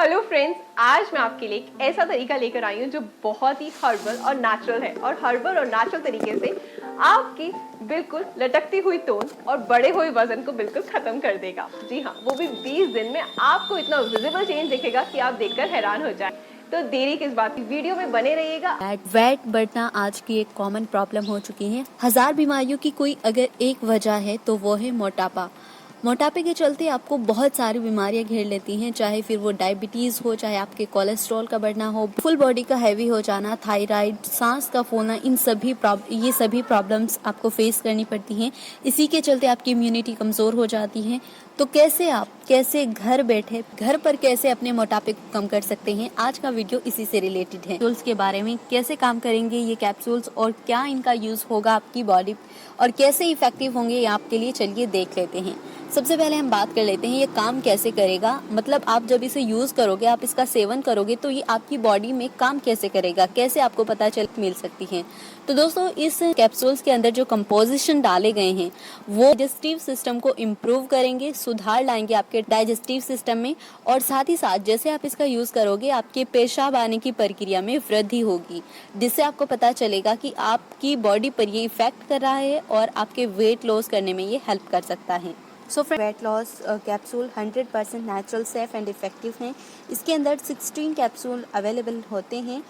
Hello friends, आज मैं आपके लिए एक ऐसा तरीका लेकर आई हूँ जो बहुत ही हर्बल और नेचुरल है और हर्बल और नेचुरल तरीके से आपकी बिल्कुल लटकती हुई टोन और बढ़े हुए वजन को बिल्कुल खत्म कर देगा। जी हाँ, वो भी 20 दिन में आपको इतना विजिबल चेंज दिखेगा कि आप देखकर हैरान हो जाए। तो देरी किस बात की, वीडियो में बने रहिएगा। वेट बढ़ना आज की एक कॉमन प्रॉब्लम हो चुकी है। हजार बीमारियों की कोई अगर एक वजह है तो वो है मोटापा। मोटापे के चलते आपको बहुत सारी बीमारियां घेर लेती हैं, चाहे फिर वो डायबिटीज हो, चाहे आपके कोलेस्ट्रॉल का बढ़ना हो, फुल बॉडी का हैवी हो जाना, थायराइड, सांस का फूलना, ये सभी प्रॉब्लम्स आपको फेस करनी पड़ती हैं। इसी के चलते आपकी इम्यूनिटी कमजोर हो जाती है। तो कैसे घर बैठे घर पर कैसे अपने मोटापे को कम कर सकते हैं, आज का वीडियो इसी से रिलेटेड है। कैप्सूल्स के बारे में, कैसे काम करेंगे ये कैप्सूल्स और क्या इनका यूज होगा आपकी बॉडी और कैसे इफेक्टिव होंगे ये आपके लिए, चलिए देख लेते हैं। सबसे पहले हम बात कर लेते हैं ये काम कैसे करेगा। मतलब आप जब इसे यूज करोगे, आप इसका सेवन करोगे तो ये आपकी बॉडी में काम कैसे करेगा, कैसे आपको पता मिल सकती है। तो दोस्तों, इस कैप्सूल्स के अंदर जो कंपोजिशन डाले गए हैं वो डाइजेस्टिव सिस्टम को इम्प्रूव करेंगे, सुधार लाएंगे आपके डाइजेस्टिव सिस्टम में, और साथ ही साथ जैसे आप इसका यूज करोगे आपके पेशाब आने की प्रक्रिया में वृद्धि होगी, जिससे आपको पता चलेगा कि आपकी बॉडी पर ये इफेक्ट कर रहा है और आपके वेट लॉस करने में ये हेल्प कर सकता है। Weight loss capsule 100% natural, safe and effective हैं। इसके अंदर 16 कैप्सूल अवेलेबल होते हैं।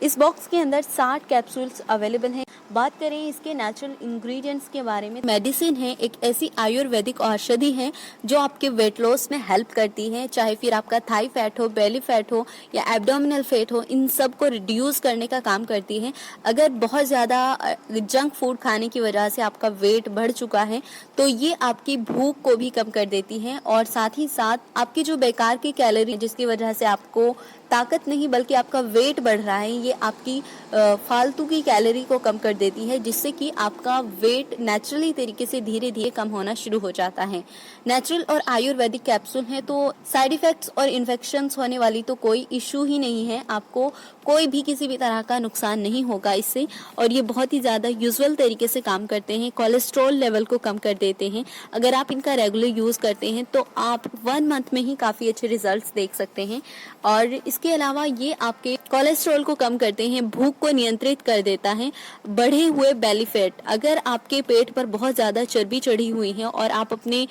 इस बॉक्स के अंदर 60 कैप्सूल्स अवेलेबल हैं। बात करें इसके नेचुरल इंग्रेडिएंट्स के बारे में, मेडिसिन है, एक ऐसी आयुर्वेदिक औषधि है जो आपके वेट लॉस में हेल्प करती है, चाहे फिर आपका थाई फैट हो, बेली फैट हो या एब्डोमिनल फैट हो, इन सब को रिड्यूस करने का काम करती है। अगर बहुत ज़्यादा जंक फूड खाने की वजह से आपका वेट बढ़ चुका है तो ये आपकी भूख को भी कम कर देती है, और साथ ही साथ आपकी जो बेकार की कैलोरी जिसकी वजह से आपको ताकत नहीं बल्कि आपका वेट बढ़ रहा है, ये आपकी फालतू की कैलोरी को कम कर देती है, जिससे कि आपका वेट नेचुरली तरीके से धीरे धीरे कम होना शुरू हो जाता है। नेचुरल और आयुर्वेदिक कैप्सूल है तो साइड इफेक्ट्स और इन्फेक्शंस होने वाली तो कोई इशू ही नहीं है। आपको कोई भी किसी भी तरह का नुकसान नहीं होगा इससे, और ये बहुत ही ज़्यादा यूजुअल तरीके से काम करते हैं, कोलेस्ट्रॉल लेवल को कम कर देते हैं। अगर आप इनका रेगुलर यूज़ करते हैं तो आप 1 मंथ में ही काफ़ी अच्छे रिजल्ट्स देख सकते हैं। और इसके अलावा ये आपके कोलेस्ट्रॉल को कम करते हैं, भूख को नियंत्रित कर देता है, बढ़े हुए बेली फैट, अगर आपके पेट पर बहुत ज़्यादा चर्बी चढ़ी हुई है और आप अपने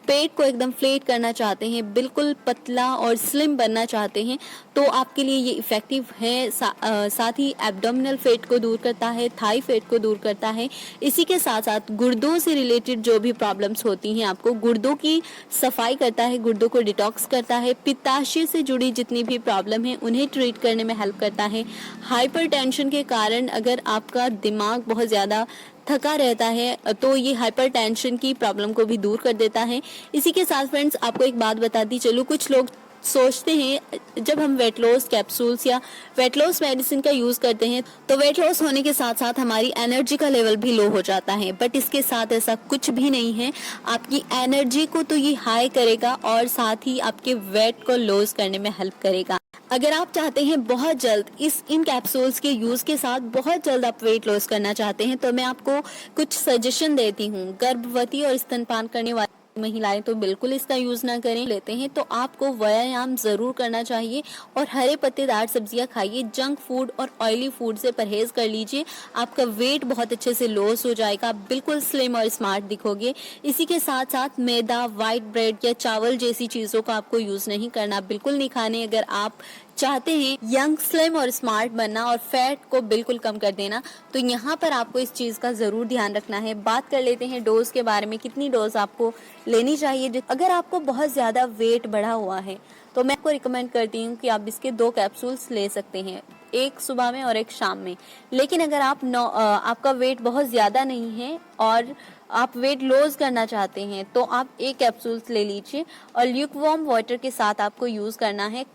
पेट को एकदम फ्लेट करना चाहते हैं, बिल्कुल पतला और स्लिम बनना चाहते हैं, तो आपके लिए ये इफेक्टिव है। साथ ही एब्डोमिनल फैट को दूर करता है, थाई फैट को दूर करता है। इसी के साथ साथ गुर्दों से रिलेटेड जो भी प्रॉब्लम्स होती हैं, आपको गुर्दों की सफाई करता है, गुर्दों को डिटॉक्स करता है। पित्ताशय से जुड़ी जितनी भी प्रॉब्लम है उन्हें ट्रीट करने में हेल्प करता है। हाइपरटेंशन के कारण अगर आपका दिमाग बहुत ज़्यादा थका रहता है तो ये हाइपरटेंशन की प्रॉब्लम को भी दूर कर देता है। इसी के साथ फ्रेंड्स, आपको एक बात बताती चलूँ, कुछ लोग सोचते हैं जब हम वेट लॉस कैप्सूल्स या वेट लॉस मेडिसिन का यूज़ करते हैं तो वेट लॉस होने के साथ साथ हमारी एनर्जी का लेवल भी लो हो जाता है, बट इसके साथ ऐसा कुछ भी नहीं है। आपकी एनर्जी को तो ये हाई करेगा और साथ ही आपके वेट को लॉस करने में हेल्प करेगा। अगर आप चाहते हैं बहुत जल्द इन कैप्सूल्स के यूज़ के साथ बहुत जल्द आप वेट लॉस करना चाहते हैं तो मैं आपको कुछ सजेशन देती हूँ। गर्भवती और स्तनपान करने वाली महिलाएं तो बिल्कुल इसका यूज ना करें। लेते हैं तो आपको व्यायाम जरूर करना चाहिए और हरे पत्तेदार सब्जियां खाइए। जंक फूड और ऑयली फूड से परहेज कर लीजिए, आपका वेट बहुत अच्छे से लॉस हो जाएगा, आप बिल्कुल स्लिम और स्मार्ट दिखोगे। इसी के साथ साथ मैदा, व्हाइट ब्रेड या चावल जैसी चीजों का आपको यूज नहीं करना, बिल्कुल नहीं खाने। अगर आप चाहते हैं यंग, स्लिम और स्मार्ट बनना और फैट को बिल्कुल कम कर देना तो यहाँ पर आपको इस चीज़ का ज़रूर ध्यान रखना है। बात कर लेते हैं डोज के बारे में, कितनी डोज आपको लेनी चाहिए। अगर आपको बहुत ज़्यादा वेट बढ़ा हुआ है तो मैं आपको रिकमेंड करती हूँ कि आप इसके 2 कैप्सूल्स ले सकते हैं, एक सुबह में और एक शाम में। लेकिन अगर आपका वेट बहुत ज़्यादा नहीं है और आप वेट लॉस करना चाहते हैं तो आप 1 कैप्सूल्स ले लीजिए और ल्यूकवार्म वाटर के साथ आपको यूज़ करना है।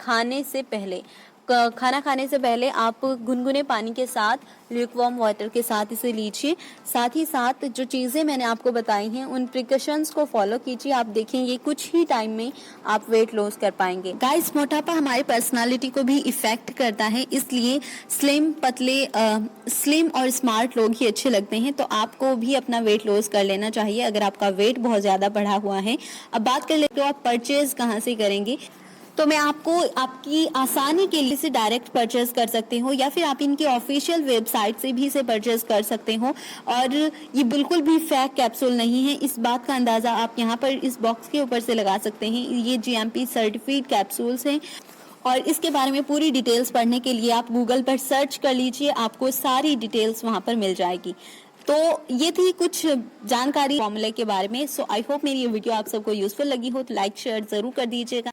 खाना खाने से पहले आप गुनगुने पानी के साथ, ल्यूकवार्म वाटर के साथ इसे लीजिए। साथ ही साथ जो चीज़ें मैंने आपको बताई हैं उन प्रिकॉशंस को फॉलो कीजिए, आप देखेंगे कुछ ही टाइम में आप वेट लॉस कर पाएंगे। गाइस, मोटापा हमारी पर्सनालिटी को भी इफेक्ट करता है, इसलिए स्लिम और स्मार्ट लोग ही अच्छे लगते हैं, तो आपको भी अपना वेट लॉस कर लेना चाहिए अगर आपका वेट बहुत ज़्यादा बढ़ा हुआ है। अब बात कर लेते हो आप परचेज कहाँ से करेंगे। तो मैं आपको आपकी आसानी के लिए इसे डायरेक्ट परचेज कर सकते हो या फिर आप इनकी ऑफिशियल वेबसाइट से भी इसे परचेज कर सकते हो। और ये बिल्कुल भी फेक कैप्सूल नहीं है, इस बात का अंदाजा आप यहाँ पर इस बॉक्स के ऊपर से लगा सकते हैं। ये GMP सर्टिफाइड कैप्सूल्स हैं और इसके बारे में पूरी डिटेल्स पढ़ने के लिए आप गूगल पर सर्च कर लीजिए, आपको सारी डिटेल्स वहां पर मिल जाएगी। तो ये थी कुछ जानकारी फॉर्मूले के बारे में। सो आई होप मेरी ये वीडियो आप सबको यूजफुल लगी हो, तो लाइक शेयर जरूर कर दीजिएगा।